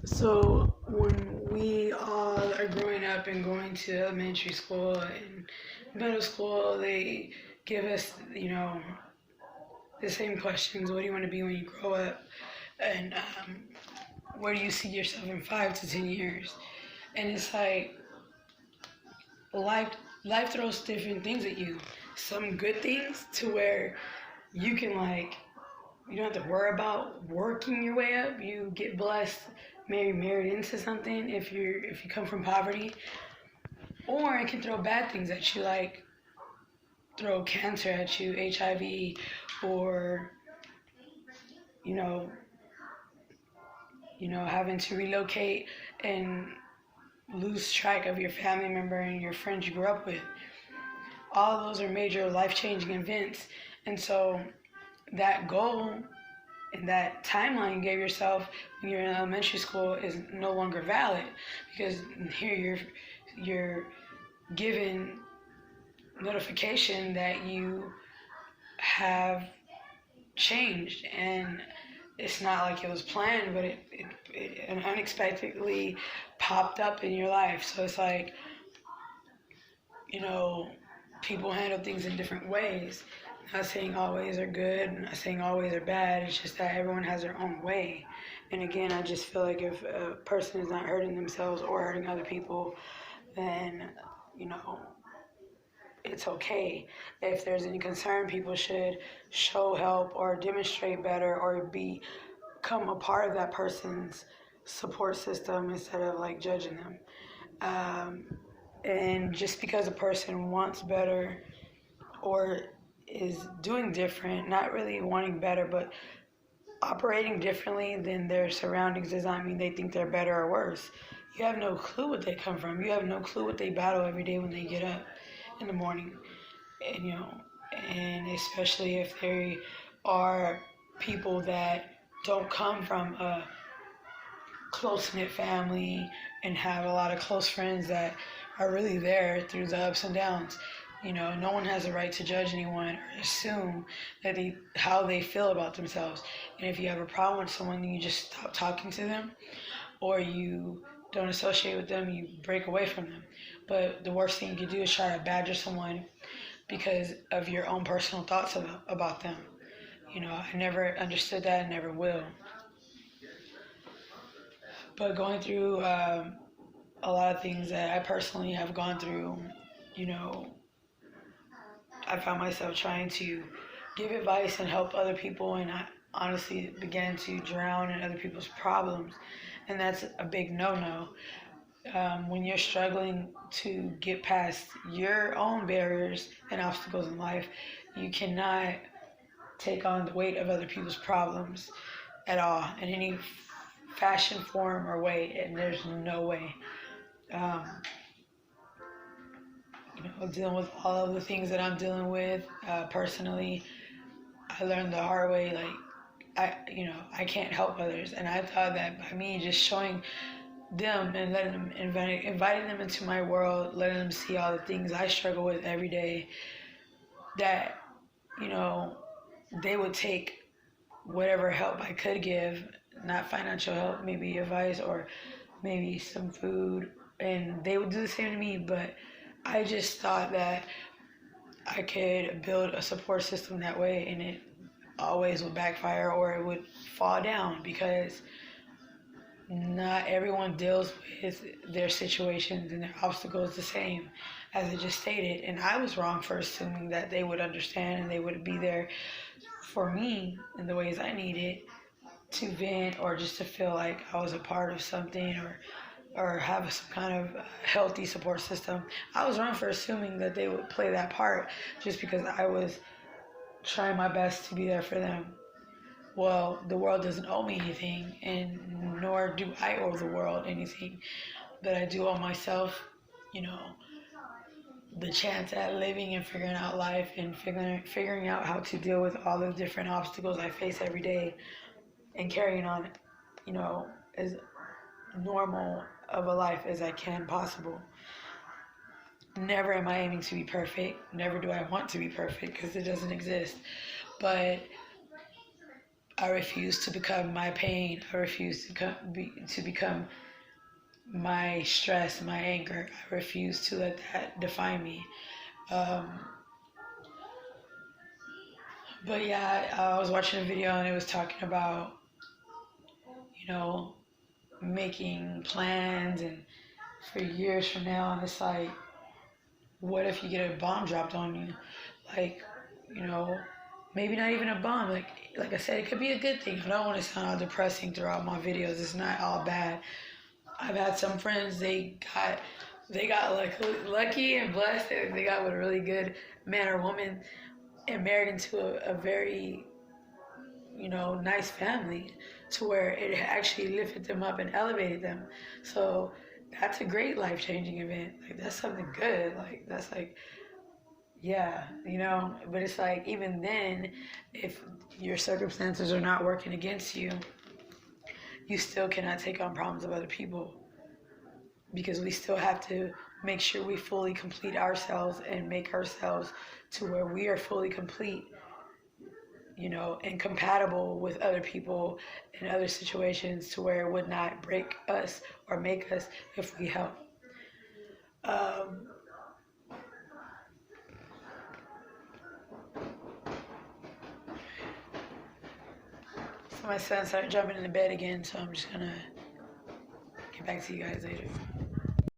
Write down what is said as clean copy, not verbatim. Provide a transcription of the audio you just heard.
So when we all are growing up and going to elementary school and middle school, they give us, the same questions. What do you want to be when you grow up? And where do you see yourself in 5 to 10 years? And it's like life, life throws different things at you. Some good things to where you can you don't have to worry about working your way up. You get blessed, maybe married into something if you come from poverty, or it can throw bad things at you, like throw cancer at you, HIV, or you know, having to relocate and lose track of your family member and your friends you grew up with. All those are major life-changing events, and so that goal and that timeline you gave yourself when you're in elementary school is no longer valid, because here you're given notification that you have changed, and it's not like it was planned, but it unexpectedly popped up in your life. So it's like, you know, people handle things in different ways. Not saying always are good, not saying always are bad. It's just that everyone has their own way. And again, I just feel like if a person is not hurting themselves or hurting other people, then, you know, it's okay. If there's any concern, people should show help or demonstrate better or become a part of that person's support system instead of like judging them. And just because a person wants better or is doing different, not really wanting better, but operating differently than their surroundings, does not mean they think they're better or worse. You have no clue what they come from. You have no clue what they battle every day when they get up in the morning. And and especially if they are people that don't come from a close-knit family and have a lot of close friends that are really there through the ups and downs. No one has a right to judge anyone or assume that how they feel about themselves. And if you have a problem with someone, then you just stop talking to them, or you don't associate with them, you break away from them. But the worst thing you could do is try to badger someone because of your own personal thoughts about them. I never understood that and never will. But going through a lot of things that I personally have gone through, you know, I found myself trying to give advice and help other people, and I honestly began to drown in other people's problems, and that's a big no-no. When you're struggling to get past your own barriers and obstacles in life, you cannot take on the weight of other people's problems at all in any fashion, form, or way, and there's no way. Um, Dealing with all of the things that I'm dealing with personally, I learned the hard way. I can't help others, and I thought that by me just showing them and letting them inviting them into my world, letting them see all the things I struggle with every day, that you know they would take whatever help I could give, not financial help, maybe advice or maybe some food, and they would do the same to me. But I just thought that I could build a support system that way, and it always would backfire or it would fall down, because not everyone deals with their situations and their obstacles the same, as I just stated. And I was wrong for assuming that they would understand and they would be there for me in the ways I needed to vent, or just to feel like I was a part of something, or have some kind of healthy support system. I was wrong for assuming that they would play that part just because I was trying my best to be there for them. Well, the world doesn't owe me anything, and nor do I owe the world anything. But I do owe myself, you know, the chance at living and figuring out life, and figuring out how to deal with all the different obstacles I face every day, and carrying on, as normal of a life as I can possible. Never am I aiming to be perfect. Never do I want to be perfect, because it doesn't exist. But I refuse to become my pain. I refuse to become my stress, my anger. I refuse to let that define me. Um, but yeah, I was watching a video and it was talking about, you know, making plans and for years from now. And it's like, what if you get a bomb dropped on you? Like, you know, maybe not even a bomb. Like I said, it could be a good thing. I don't want to sound all depressing throughout my videos. It's not all bad. I've had some friends, they got lucky and blessed. They got with a really good man or woman and married into a very, nice family, to where it actually lifted them up and elevated them. So that's a great life-changing event. Like, that's something good. Like, that's like, yeah, but it's like, even then, if your circumstances are not working against you, you still cannot take on problems of other people, because we still have to make sure we fully complete ourselves and make ourselves to where we are fully complete, and compatible with other people in other situations, to where it would not break us or make us if we help. Um, so my son started jumping in the bed again, so I'm just gonna get back to you guys later.